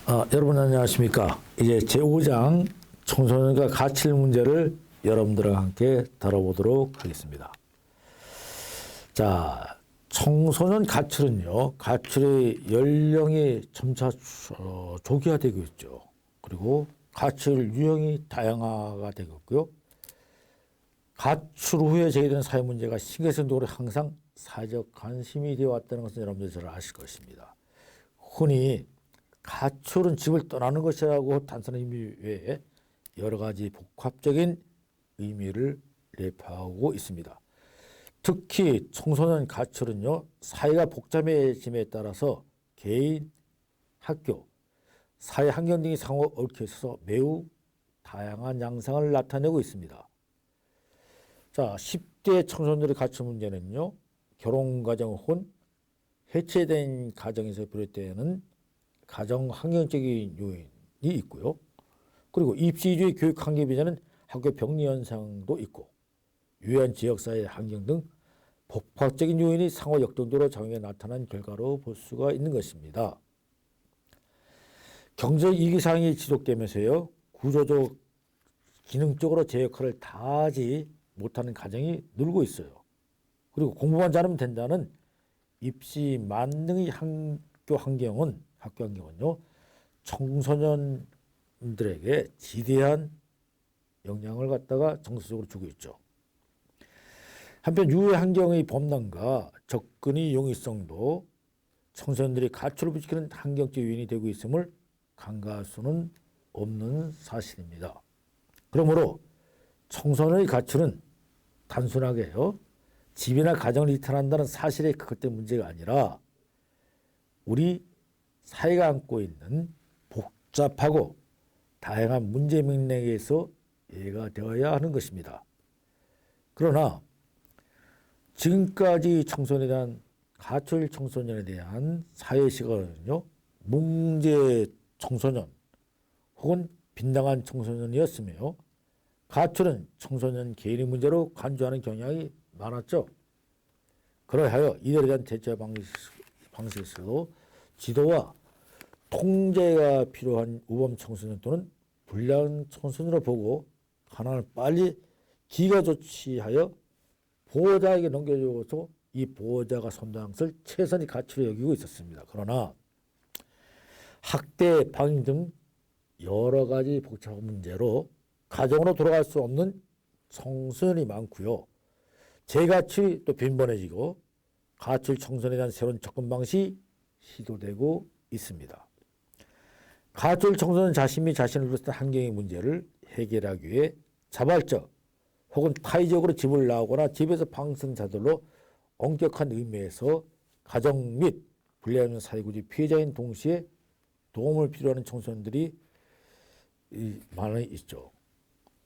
여러분 안녕하십니까. 이제 제5장 청소년과 가칠 문제를 여러분들과 함께 다뤄보도록 하겠습니다. 자, 청소년 가출은요, 가출의 연령이 점차 조기화되고 있죠. 그리고 가출 유형이 다양화가 되고 있고요. 가출 후에 제기되는 사회 문제가 신경성적으로 항상 사회적 관심이 되어 왔다는 것은 여러분들 잘 아실 것입니다. 흔히 가출은 집을 떠나는 것이라고 단순한 의미 외에 여러 가지 복합적인 의미를 내포하고 있습니다. 특히 청소년 가출은요, 사회가 복잡해짐에 따라서 개인, 학교, 사회 환경 등이 상호 얽혀 있어서 매우 다양한 양상을 나타내고 있습니다. 자, 10대 청소년들의 가출 문제는요, 결혼과정 혹은 해체된 가정에서 비롯되는 가정 환경적인 요인이 있고요. 그리고 입시주의 교육 환경 비전은 학교 병리 현상도 있고 유해한 지역사회 환경 등 복합적인 요인이 상호 역동적으로 작용해 나타난 결과로 볼 수가 있는 것입니다. 경제적 이기사항이 지속되면서요. 구조적, 기능적으로 제 역할을 다하지 못하는 가정이 늘고 있어요. 그리고 공부만 잘하면 된다는 입시 만능의 학교 환경은요, 청소년들에게 지대한 영향을 갖다가 정서적으로 주고 있죠. 한편 유해 환경의 범람과 접근의 용이성도 청소년들이 가출을 부추기는 환경적 요인이 되고 있음을 간과할 수는 없는 사실입니다. 그러므로 청소년의 가출은 단순하게요, 집이나 가정을 이탈한다는 사실의 그것의 문제가 아니라 우리 사회가 안고 있는 복잡하고 다양한 문제 맥락에서 이해가 되어야 하는 것입니다. 그러나 지금까지 청소년에 대한 가출 청소년에 대한 사회 시각은요, 문제 청소년 혹은 빈당한 청소년이었으며 가출은 청소년 개인의 문제로 간주하는 경향이 많았죠. 그러하여 이들에 대한 대처 방식에서도 지도와 통제가 필요한 우범 청소년 또는 불량 청소년으로 보고 가난을 빨리 기가 조치하여 보호자에게 넘겨줘서 이 보호자가 선도한 것을 최선의 가치로 여기고 있었습니다. 그러나 학대, 방임 등 여러 가지 복잡한 문제로 가정으로 돌아갈 수 없는 청소년이 많고요. 재가출이 또 빈번해지고 가출 청소년에 대한 새로운 접근 방식이 시도되고 있습니다. 가출 청소년 자신이 자신을 둘러싼 환경의 문제를 해결하기 위해 자발적 혹은 타의적으로 집을 나오거나 집에서 방승자들로 엄격한 의미에서 가정 및 불리한 사회구조 피해자인 동시에 도움을 필요하는 청소년들이 많이 있죠.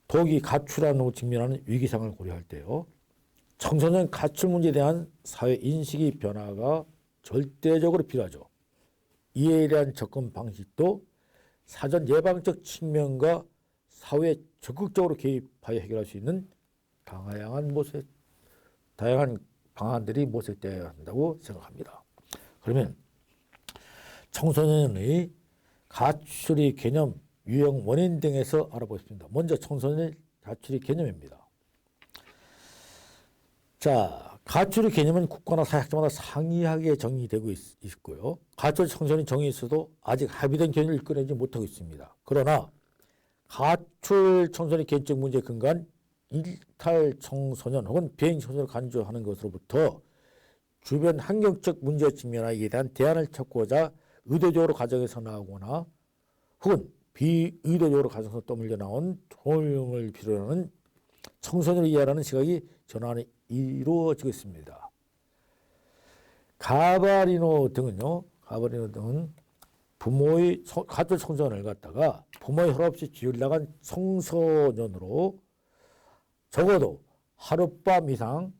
더욱이 가출한 후 직면하는 위기상을 고려할 때요, 청소년 가출 문제에 대한 사회 인식의 변화가 절대적으로 필요하죠. 이에 대한 접근 방식도 사전 예방적 측면과 사회에 적극적으로 개입하여 해결할 수 있는 다양한 방안들이 모색되어야 한다고 생각합니다. 그러면 청소년의 가출의 개념, 유형, 원인 등에서 알아보겠습니다. 먼저 청소년 가출의 개념입니다. 자, 가출의 개념은 국가나 사회학자마다 상이하게 정의되고 있고요. 가출 청소년 정의에 있어도 아직 합의된 개념을 이끌어내지 못하고 있습니다. 그러나 가출 청소년의 개인적 문제에 근거한 일탈 청소년 혹은 비행 청소년을 간주하는 것으로부터 주변 환경적 문제에 직면하기에 대한 대안을 찾고자 의도적으로 가정에서 나오거나 혹은 비의도적으로 가정에서 떠밀려 나온 도움을 필요로 하는 청소년을 이해하는 시각이 전환이 이루어지고 있습니다. 가바리노 등은 부모의 가출 청소년을 갖다가 부모의 허락 없이 지을 나간 청소년으로 적어도 하룻밤 이상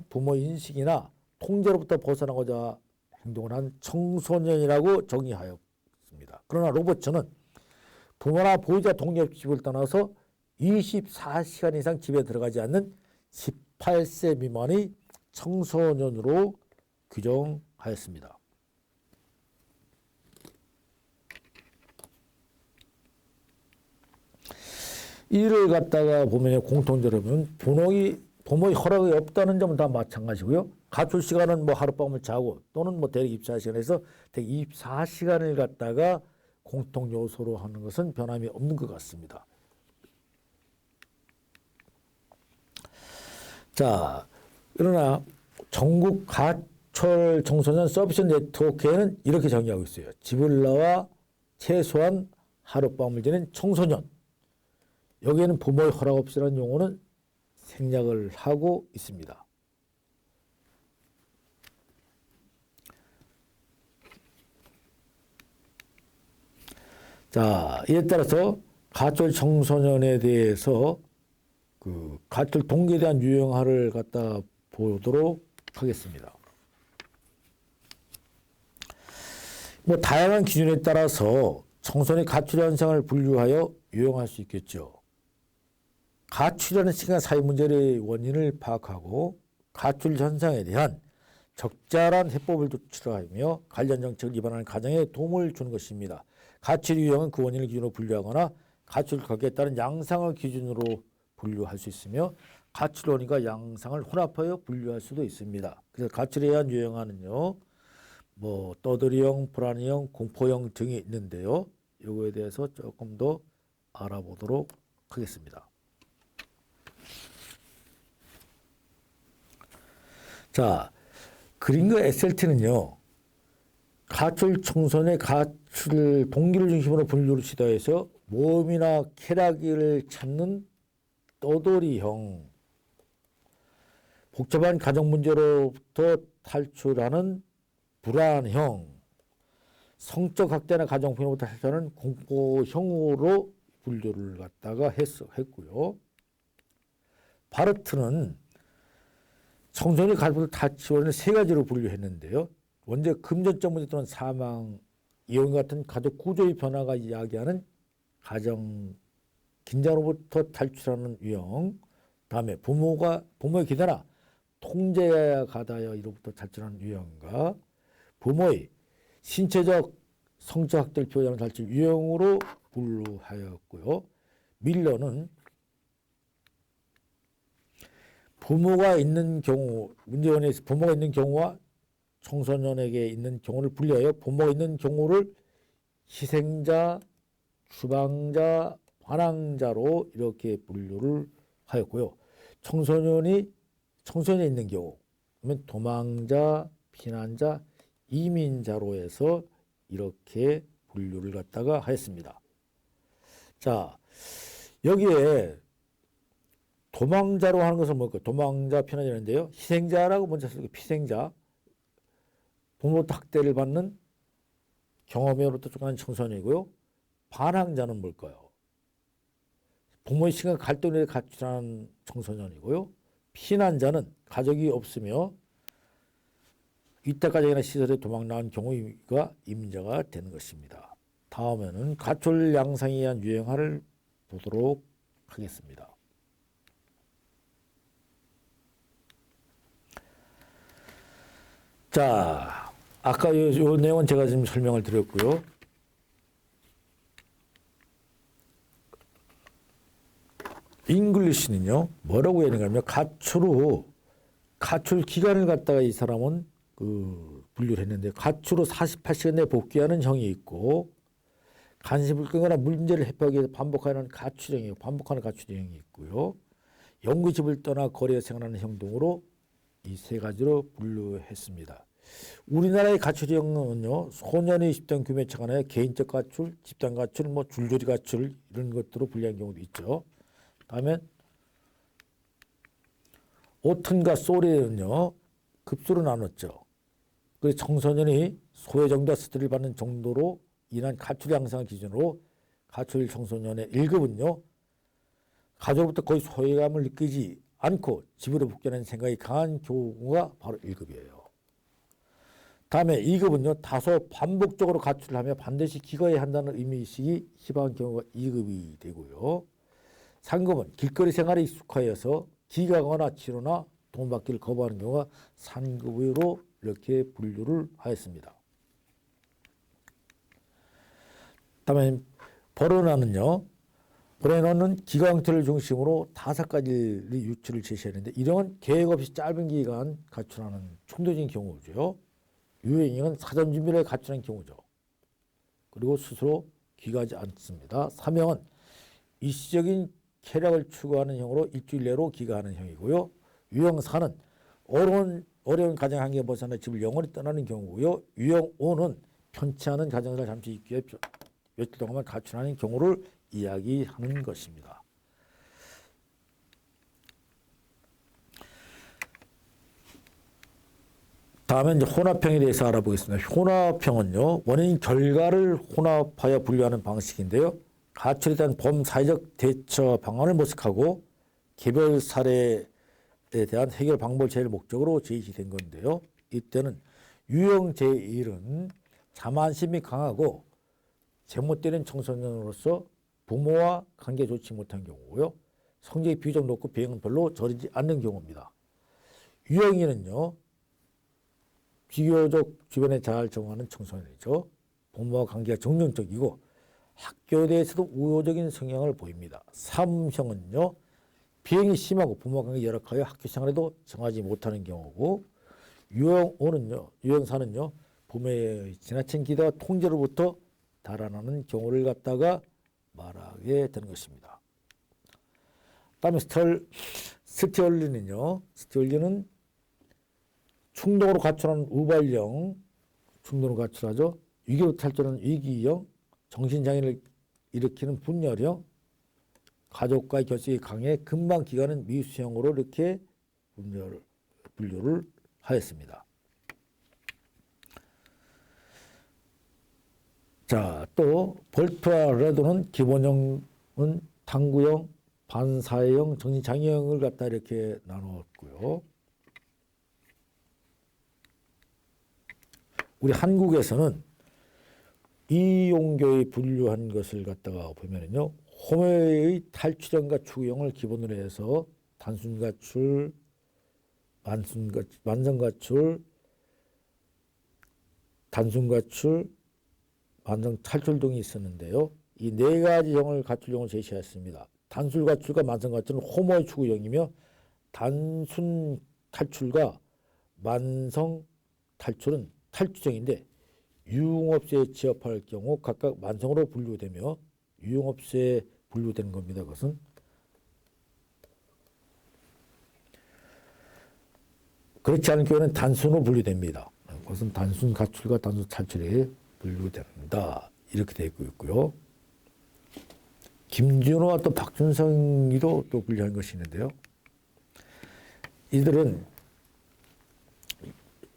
부모 인식이나 통제로부터 벗어나고자 행동을 한 청소년이라고 정의하였습니다. 그러나 로버츠는 부모나 보호자 동의 없이 집을 떠나서 24시간 이상 집에 들어가지 않는 18세 미만의 청소년으로 규정하였습니다. 이를 갖다가 보면 공통적으로 보면 부모의 허락이 없다는 점은 다 마찬가지고요. 가출 시간은 뭐 하룻밤을 자고 또는 뭐 대략 24시간에서 대략 24시간을 갖다가 공통 요소로 하는 것은 변함이 없는 것 같습니다. 자, 그러나 전국 가출 청소년 서비스 네트워크에는 이렇게 정의하고 있어요. 집을 나와 최소한 하룻밤을 지낸 청소년. 여기에는 부모의 허락 없이라는 용어는 생략을 하고 있습니다. 자, 이에 따라서 가출 청소년에 대해서 그 가출 동기에 대한 유형화를 갖다 보도록 하겠습니다. 뭐 다양한 기준에 따라서 청소년의 가출 현상을 분류하여 유형할 수 있겠죠. 가출이라는 시간 사회 문제의 원인을 파악하고 가출 현상에 대한 적절한 해법을 도출하며 관련 정책을 위반하는 가정에 도움을 주는 것입니다. 가출 유형은 그 원인을 기준으로 분류하거나 가출 거기에 따른 양상을 기준으로 분류할 수 있으며 가출 원인과 양상을 혼합하여 분류할 수도 있습니다. 그래서 가출에 의한 유형화는요, 뭐 떠들이형, 불안형, 공포형 등이 있는데요. 이거에 대해서 조금 더 알아보도록 하겠습니다. 자, 그린과 SLT는요, 가출 청소년의 가출 동기를 중심으로 분류를 시도해서 모험이나 쾌락을 찾는 떠돌이형, 복잡한 가정 문제로부터 탈출하는 불안형, 성적 학대나 가정 폭력부터 탈출하는 공포형으로 분류를 갖다가 했고요. 바르트는 청소년의 가족을 탈출하는 세 가지로 분류했는데요. 먼저 금전적 문제 또는 사망, 이혼 같은 가족 구조의 변화가 이야기하는 가정 긴장으로부터 탈출하는 유형, 다음에 부모의 기대나 통제에 가다여 이로부터 탈출하는 유형과 부모의 신체적 성적 학대를 표현하는 탈출 유형으로 분류하였고요. 밀러는 부모가 있는 경우, 문제원에서 부모가 있는 경우와 청소년에게 있는 경우를 분리하여 부모가 있는 경우를 희생자, 추방자, 반항자로 이렇게 분류를 하였고요. 청소년에 있는 경우, 그러면 도망자, 피난자, 이민자로 해서 이렇게 분류를 갖다가 하였습니다. 자, 여기에 도망자로 하는 것은 뭘까요? 도망자, 피난자인데요. 희생자라고 먼저 쓰고 피생자, 부모로부터 학대를 받는 경험으로부터 쫓겨난 청소년이고요. 반항자는 뭘까요? 부모의 시간 갈등에 가출한 청소년이고요. 피난자는 가족이 없으며 위탁가정이나 시설에 도망 나온 경우가 이민자가 되는 것입니다. 다음에는 가출 양상에 의한 유형화를 보도록 하겠습니다. 자, 아까 이 내용은 제가 지금 설명을 드렸고요. 잉글리시는요, 뭐라고 해야 되냐면 가출 후, 가출 기간을 갖다가 이 사람은 분류를 했는데, 가출 후 48시간 내에 복귀하는 형이 있고, 간섭을 끄거나 문제를 해소하기 위해서 반복하는 가출형이, 반복하는 가출형이 있고요. 영구 집을 떠나 거리에 생활하는 형 등으로 이 세 가지로 분류했습니다. 우리나라의 가출형은요, 소년의 집단 규모에 차관하여 개인적 가출, 집단 가출, 뭐 줄줄이 가출 이런 것들로 분류한 경우도 있죠. 다음에 오튼과 소리는요, 급수로 나눴죠. 그래서 청소년이 소외 정도와 스트레스를 받는 정도로 인한 가출 양상을 기준으로 가출 청소년의 1급은요, 가족으로부터 거의 소외감을 느끼지 않고 집으로 복귀하는 생각이 강한 경우가 바로 1급이에요. 다음에 2급은요, 다소 반복적으로 가출을 하며 반드시 기거해야 한다는 의미의식이 희박한 경우가 2급이 되고요. 3급은 길거리 생활에 익숙하여서 기가거나 치료나 돈 받기를 거부하는 경우가 3급으로 이렇게 분류를 하였습니다. 다음에 버르나는요, 브레너는 기가 형태를 중심으로 5가지 유추를 제시했는데 이런 계획 없이 짧은 기간 가출하는 충동적인 경우죠. 유행은 사전 준비를 갖추는 경우죠. 그리고 스스로 귀가하지 않습니다. 3형은 일시적인 쾌락을 추구하는 형으로 일주일 내로 귀가하는 형이고요. 유형 4는 어려운 가정 환경에 벗어나 집을 영원히 떠나는 경우고요. 유형 5는 편치 않은 가정을 잠시 있기 위해 며칠 동안만 가출하는 경우를 이야기하는 것입니다. 다음에 이제 혼합형에 대해서 알아보겠습니다. 혼합형은요, 원인 결과를 혼합하여 분류하는 방식인데요. 가출에 대한 범사회적 대처 방안을 모색하고 개별 사례에 대한 해결 방법을 제일 목적으로 제시된 건데요. 이때는 유형 제1은 자만심이 강하고 잘못되는 청소년으로서 부모와 관계 좋지 못한 경우고요. 성적이 비교적 높고 비행은 별로 저리지 않는 경우입니다. 유형 2는요. 비교적 주변에 잘 적응하는 청소년이죠. 부모와 관계가 정형적이고 학교에 대해서도 우호적인 성향을 보입니다. 3형은요. 비행이 심하고 부모와 관계가 열악하여 학교 생활에도 정하지 못하는 경우고 유형 4는요. 부모의 지나친 기대와 통제로부터 달아나는 경우를 갖다가 말하게 되는 것입니다. 다음에 스티얼리는요. 스티얼리는 충동으로 가출하는 우발형, 충동으로 가출하죠. 위기로 탈출하는 위기형, 정신장애를 일으키는 분열형, 가족과의 결속이 강해 금방 기가는 미수형으로 이렇게 분류를 하였습니다. 자, 또 볼트와 레도는 기본형은 탐구형, 반사회형, 정신장애형을 갖다 이렇게 나누었고요. 우리 한국에서는 이용교의 분류한 것을 갖다가 보면은요, 호모의 탈출형과 추구형을 기본으로 해서 단순 가출, 완성 가출, 단순 가출, 완전 탈출 등이 있었는데요. 이 4가지 형을 가출형을 제시했습니다. 단순 가출과 만성 가출은 호모의 추구형이며 단순 탈출과 만성 탈출은 탈출형인데 유흥업소에 취업할 경우 각각 만성으로 분류되며 유흥업소에 분류되는 겁니다. 그것은 그렇지 않은 경우에는 단순으로 분류됩니다. 그것은 단순 가출과 단순 탈출에 분류된다. 이렇게 되고 있고요. 김준호와 또 박준성이도 또 분류한 것이 있는데요. 이들은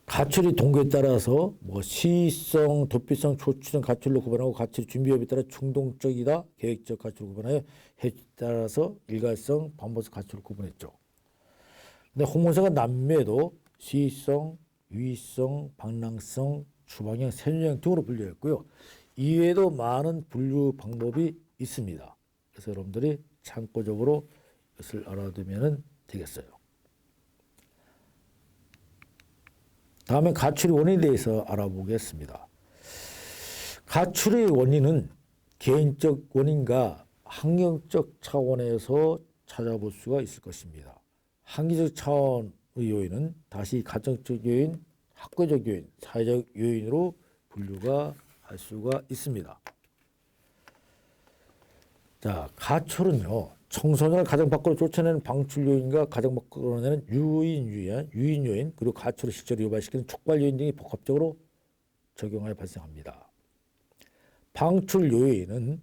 가출이 동기에 따라서 시의성, 도피성, 초추성 가출로 구분하고 가출 준비업에 따라 충동적이다, 계획적 가출로 구분하여 해에 따라서 일괄성, 반복성 가출로 구분했죠. 근데 홍문서가 남매도 시의성, 유의성, 방랑성, 주방형, 세뇌형 등으로 분류했고요. 이외에도 많은 분류 방법이 있습니다. 그래서 여러분들이 참고적으로 이것을 알아두면 되겠어요. 다음에 가출의 원인에 대해서 알아보겠습니다. 가출의 원인은 개인적 원인과 환경적 차원에서 찾아볼 수가 있을 것입니다. 환경적 차원의 요인은 다시 가정적 요인, 학교적 요인, 사회적 요인으로 분류가 할 수가 있습니다. 자, 가출은요, 청소년을 가정 밖으로 쫓아내는 방출 요인과 가정 밖으로 내는 유인 요인, 그리고 가출을 실제로 유발시키는 촉발 요인 등이 복합적으로 적용하여 발생합니다. 방출 요인은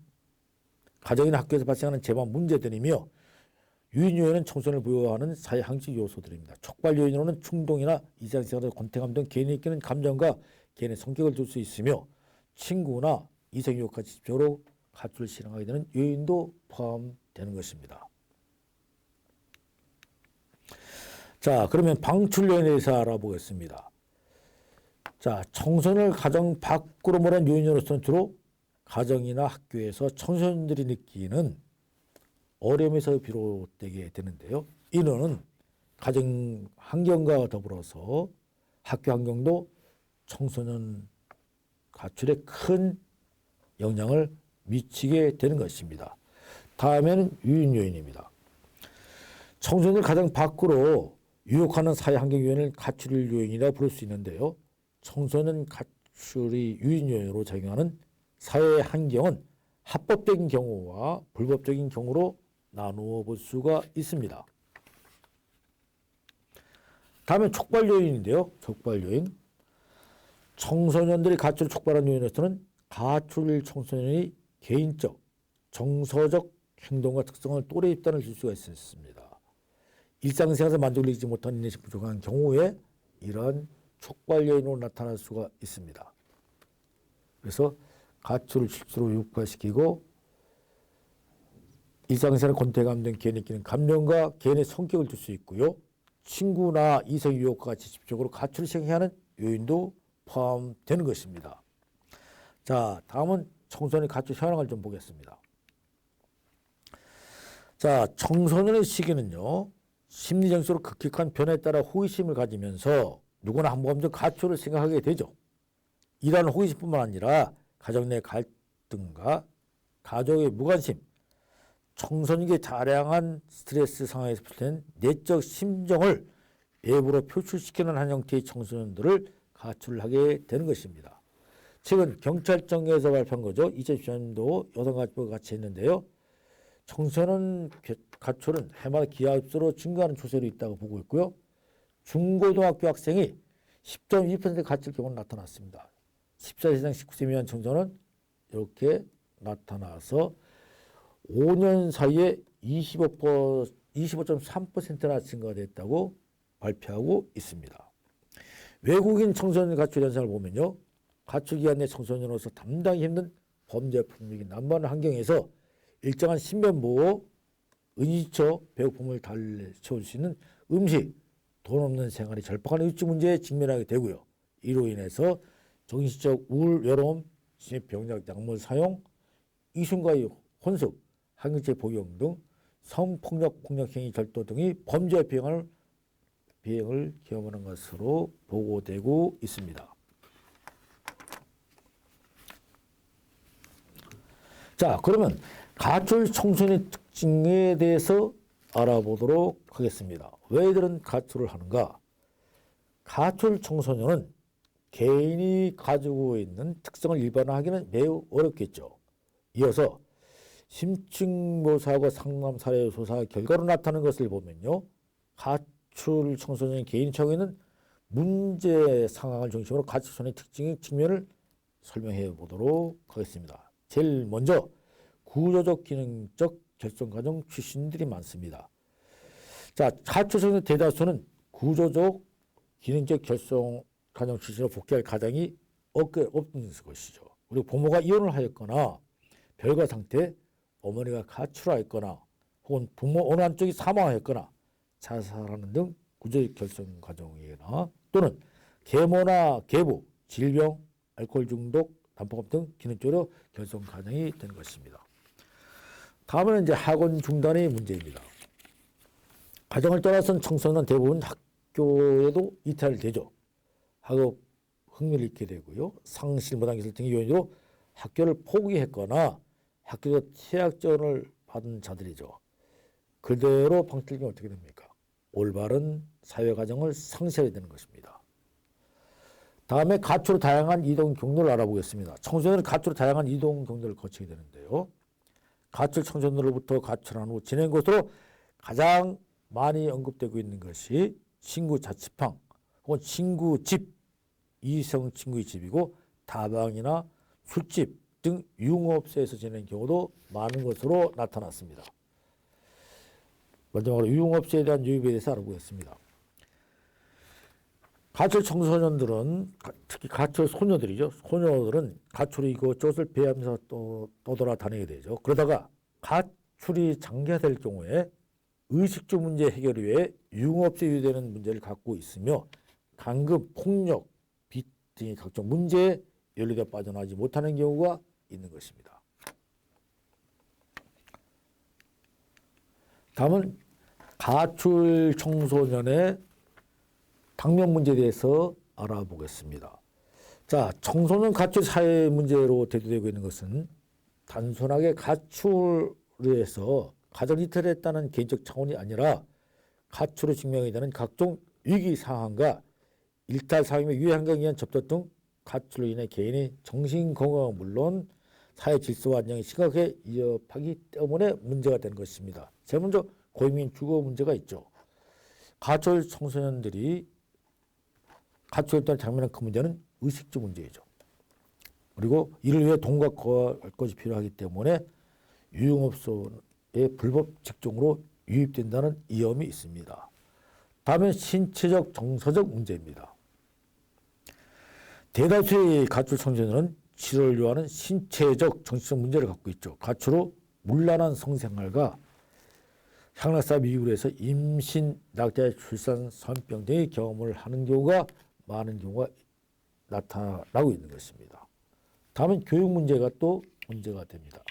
가정이나 학교에서 발생하는 재반 문제들이며 유인 요인은 청소년을 부여하는 사회 항식 요소들입니다. 촉발 요인으로는 충동이나 이상생활의 권태감 등 개인이 느끼는 감정과 개인의 성격을 들 수 있으며 친구나 이성 유혹과 직접적으로 가출을 실행하게 되는 요인도 포함되는 것입니다. 자, 그러면 방출 요인에 대해서 알아보겠습니다. 자, 청소년을 가정 밖으로 몰아낸 요인으로서는 주로 가정이나 학교에서 청소년들이 느끼는 어려움에서 비롯되게 되는데요. 이는 가정 환경과 더불어서 학교 환경도 청소년 가출에 큰 영향을 미치게 되는 것입니다. 다음에는 유인 요인입니다. 청소년을 가장 밖으로 유혹하는 사회 환경 요인을 가출 요인이라 부를 수 있는데요. 청소년 가출이 유인 요인으로 작용하는 사회 환경은 합법적인 경우와 불법적인 경우로 나누어 볼 수가 있습니다. 다음에 촉발 요인인데요. 촉발 요인. 청소년들이 가출을 촉발한 요인에서는 가출 청소년이 개인적, 정서적 행동과 특성을 또래 입단을 줄 수가 있었습니다. 일상생활에서 만족을 이루지 못한 인내심 부족한 경우에 이러한 촉발 요인으로 나타날 수가 있습니다. 그래서 가출을 실수로 유발시키고 일상생활 권태감 등 개인이 느끼는 감정과 개인의 성격을 줄 수 있고요. 친구나 이성 유혹과 같이 집중적으로 가출을 시행해야 하는 요인도 포함되는 것입니다. 자, 다음은 청소년의 가출 현황을 좀 보겠습니다. 자, 청소년의 시기는요. 심리적으로 급격한 변화에 따라 호기심을 가지면서 누구나 한 번쯤 가출을 생각하게 되죠. 이러한 호기심뿐만 아니라 가정 내 갈등과 가족의 무관심, 청소년에게 다량한 스트레스 상황에서 비롯된 내적 심정을 외부로 표출시키는 한 형태의 청소년들을 가출하게 되는 것입니다. 최근 경찰청에서 발표한 거죠. 2010년도 여성가족부가 같이 했는데요. 청소년 가출은 해마다 기하급수로 증가하는 추세로 있다고 보고 있고요. 중고등학교 학생이 10.2% 가출 경우는 나타났습니다. 14세 이상 19세 미만 청소년 이렇게 나타나서 5년 사이에 25.3%나 증가됐다고 발표하고 있습니다. 외국인 청소년 가출 현상을 보면요. 가출 기간 내 청소년으로서 담당이 힘든 범죄 풍력이 남발하는 환경에서 일정한 신변보호, 의지처, 배고픔을 달래줄 수 있는 음식, 돈 없는 생활이 절박한 의지 문제에 직면하게 되고요. 이로 인해서 정신적 우울, 외로움, 심리병약 약물 사용, 이순과의 혼숙, 항일제 복용 등 성폭력, 폭력행위 절도 등이 범죄 비행을 경험하는 것으로 보고되고 있습니다. 자, 그러면 가출 청소년의 특징에 대해서 알아보도록 하겠습니다. 왜 이들은 가출을 하는가? 가출 청소년은 개인이 가지고 있는 특성을 일반화하기는 매우 어렵겠죠. 이어서 심층모사하고 상담 사례 조사 결과로 나타나는 것을 보면요. 가출 청소년 개인이 처하고 있는 문제 상황을 중심으로 가출 청소년의 특징의 측면을 설명해 보도록 하겠습니다. 제일 먼저 구조적 기능적 결손 과정 출신들이 많습니다. 자, 가출 청소년 대다수는 구조적 기능적 결손 가정 출신으로 복귀할 가정이 없는 것이죠. 그리고 부모가 이혼을 하였거나 별거 상태, 어머니가 가출하였거나 혹은 부모 어느 한쪽이 사망하였거나 자살하는 등 구조적 결손 과정이거나 또는 계모나 계부, 질병, 알코올 중독, 단포감 등 기능적으로 결손 과정이 되는 것입니다. 다음은 이제 학원 중단의 문제입니다. 가정을 떠나선 청소년은 대부분 학교에도 이탈되죠. 학업 흥미를 잃게 되고요. 상실, 무단기술 등의 요인으로 학교를 포기했거나 학교에서 퇴학전을 받은 자들이죠. 그대로 방치되면 어떻게 됩니까? 올바른 사회과정을 상실하게 되는 것입니다. 다음에 가출의 다양한 이동 경로를 알아보겠습니다. 청소년은 가출의 다양한 이동 경로를 거치게 되는데요. 가출 청소년으로부터 가출한 후 지낸 곳으로 가장 많이 언급되고 있는 것이 친구 자취방 혹은 친구 집, 이성 친구의 집이고 다방이나 술집 등 유흥업소에서 지내는 경우도 많은 것으로 나타났습니다. 마지막으로 유흥업소에 대한 유입에 대해서 알아보겠습니다. 가출 청소년들은 특히 가출 소녀들이죠. 소녀들은 가출이 이것저것을 배하면서 떠돌아다니게 되죠. 그러다가 가출이 장기화될 경우에 의식주 문제 해결을 위해 유흥업소에 유도되는 문제를 갖고 있으며 강금, 폭력, 빚 등의 각종 문제에 연루돼 빠져나가지 못하는 경우가 있는 것입니다. 다음은 가출 청소년의 당면 문제에 대해서 알아보겠습니다. 자, 청소년 가출 사회 문제로 대두되고 있는 것은 단순하게 가출을 해서 가정 이탈했다는 개인적 차원이 아니라 가출로 증명이 되는 각종 위기 상황과 일탈 상황의 유해환경에 의한 접촉 등 가출로 인해 개인의 정신 건강은 물론 사회 질서와 안녕이 심각하게 위협하기 때문에 문제가 되는 것입니다. 제일 먼저 고인민 주거 문제가 있죠. 가출 청소년들이 가출했다는 장면의 큰 문제는 의식주 문제이죠. 그리고 이를 위해 돈과 것이 필요하기 때문에 유흥업소의 불법 직종으로 유입된다는 위험이 있습니다. 다음은 신체적, 정서적 문제입니다. 대다수의 가출 청소년은 치료를 요하는 신체적, 정신적 문제를 갖고 있죠. 가출 후 문란한 성생활과 향락사 미입으로 해서 임신, 낙태, 출산, 선병 등의 경험을 하는 경우가 많은 경우가 나타나고 있는 것입니다. 다음은 교육 문제가 또 문제가 됩니다.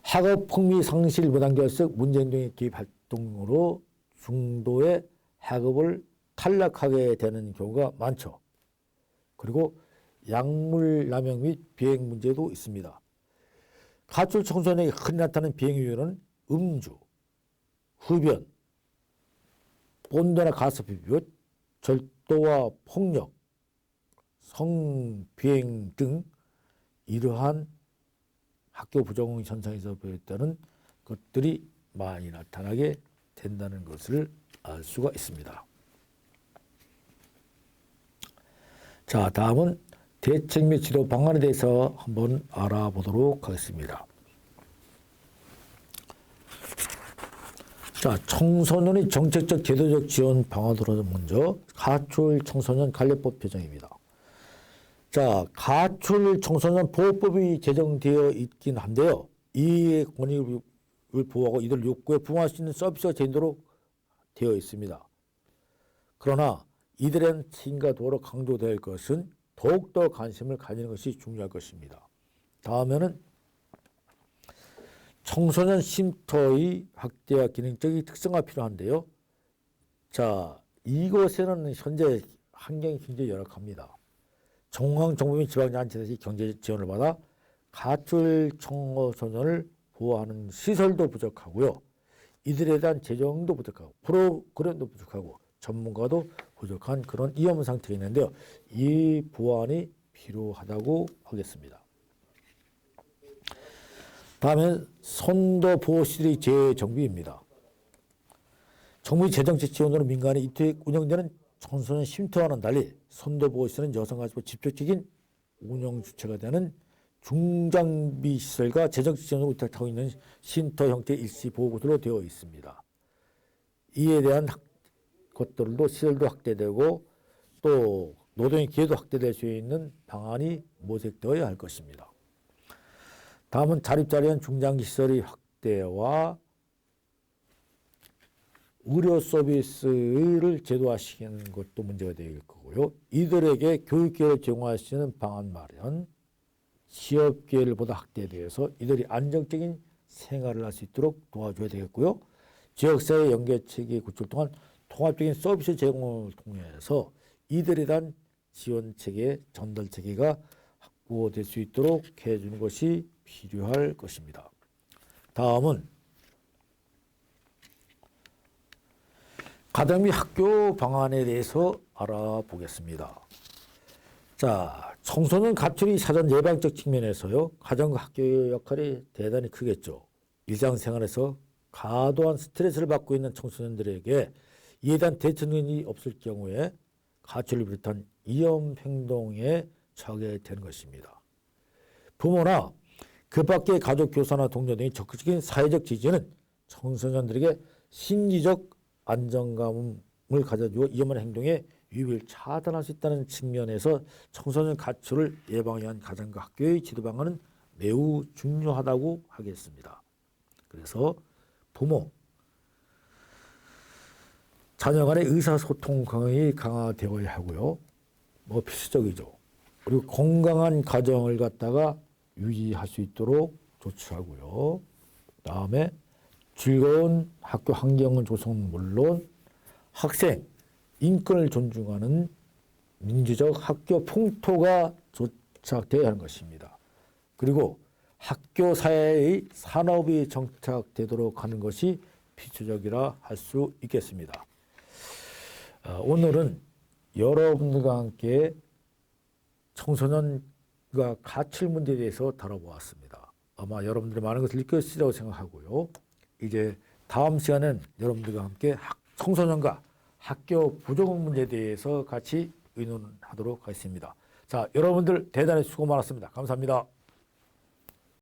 학업 풍미 상실 무단결석 문제행동의 개입 활동으로 중도의 학업을 탈락하게 되는 경우가 많죠. 그리고 약물 남용 및 비행 문제도 있습니다. 가출 청소년에게 흔히 나타나는 비행 이유는 음주, 흡연, 본드나 가습 및 절도와 폭력, 성비행 등 이러한 학교 부정 현상에서 비롯되는 것들이 많이 나타나게 된다는 것을 알 수가 있습니다. 자, 다음은 대책 및 지도 방안에 대해서 한번 알아보도록 하겠습니다. 자, 청소년의 정책적 제도적 지원 방안으로 먼저 가출 청소년 관리법 개정입니다. 자, 가출 청소년 보호법이 제정되어 있긴 한데요. 이의 권익을 보호하고 이들 욕구에 부응할 수 있는 서비스가 제도록 되어 있습니다. 그러나 이들의 책임과 도로 강조될 것은 더욱더 관심을 가지는 것이 중요할 것입니다. 다음에는 청소년 쉼터의 확대와 기능적인 특성화 필요한데요. 자, 이곳에는 현재 환경이 굉장히 열악합니다. 중앙정부 및 지방자치단체의 경제 지원을 받아 가출 청소년을 보호하는 시설도 부족하고요. 이들에 대한 재정도 부족하고 프로그램도 부족하고 전문가도 부족한 그런 위험 상태가 있는데요. 이 보완이 필요하다고 하겠습니다. 다음은 선도보호시설의 재정비입니다. 정부의 재정적 지원으로 민간의 이토록 운영되는 청소년 쉼터와는 달리 선도보호시설은 여성가족부 직접적인 운영 주체가 되는 중장비 시설과 재정적 지원으로 위탁하고 있는 쉼터 형태의 일시보호구조로 되어 있습니다. 이에 대한 것들도 시설도 확대되고 또 노동의 기회도 확대될 수 있는 방안이 모색되어야 할 것입니다. 다음은 자립자리한 중장기 시설의 확대와 의료 서비스를 제도화시키는 것도 문제가 될 거고요. 이들에게 교육기회를 제공할 수 있는 방안 마련, 취업기회를 보다 확대돼서 이들이 안정적인 생활을 할 수 있도록 도와줘야 되겠고요. 지역사회 연계체계 구축 동안 통합적인 서비스 제공을 통해서 이들에 대한 지원체계, 전달체계가 확보될 수 있도록 해주는 것이 필요할 것입니다. 다음은 가정 및 학교 방안에 대해서 알아보겠습니다. 자, 청소년 가출이 사전 예방적 측면에서요. 가정과 학교의 역할이 대단히 크겠죠. 일상생활에서 과도한 스트레스를 받고 있는 청소년들에게 이에 대한 대처능이 없을 경우에 가출을 비롯한 위험 행동에 처하게 되는 것입니다. 부모나 그 밖의 가족, 교사나 동료 등의 적극적인 사회적 지지는 청소년들에게 심리적 안정감을 가져주고 위험한 행동에 유입을 차단할 수 있다는 측면에서 청소년 가출을 예방하기 위한 가정과 학교의 지도 방안은 매우 중요하다고 하겠습니다. 그래서 부모, 자녀 간의 의사소통이 강화되어야 하고요. 필수적이죠. 그리고 건강한 가정을 갖다가 유지할 수 있도록 조치하고요. 다음에 즐거운 학교 환경을 조성은 물론 학생 인권을 존중하는 민주적 학교 풍토가 조착되어야 하는 것입니다. 그리고 학교 사회의 산업이 정착되도록 하는 것이 필수적이라 할 수 있겠습니다. 오늘은 여러분들과 함께 청소년과 가출 문제에 대해서 다뤄보았습니다. 아마 여러분들이 많은 것을 느꼈으리라고 생각하고요. 이제 다음 시간은 여러분들과 함께 청소년과 학교 부조금 문제에 대해서 같이 의논하도록 하겠습니다. 자, 여러분들 대단히 수고 많았습니다. 감사합니다.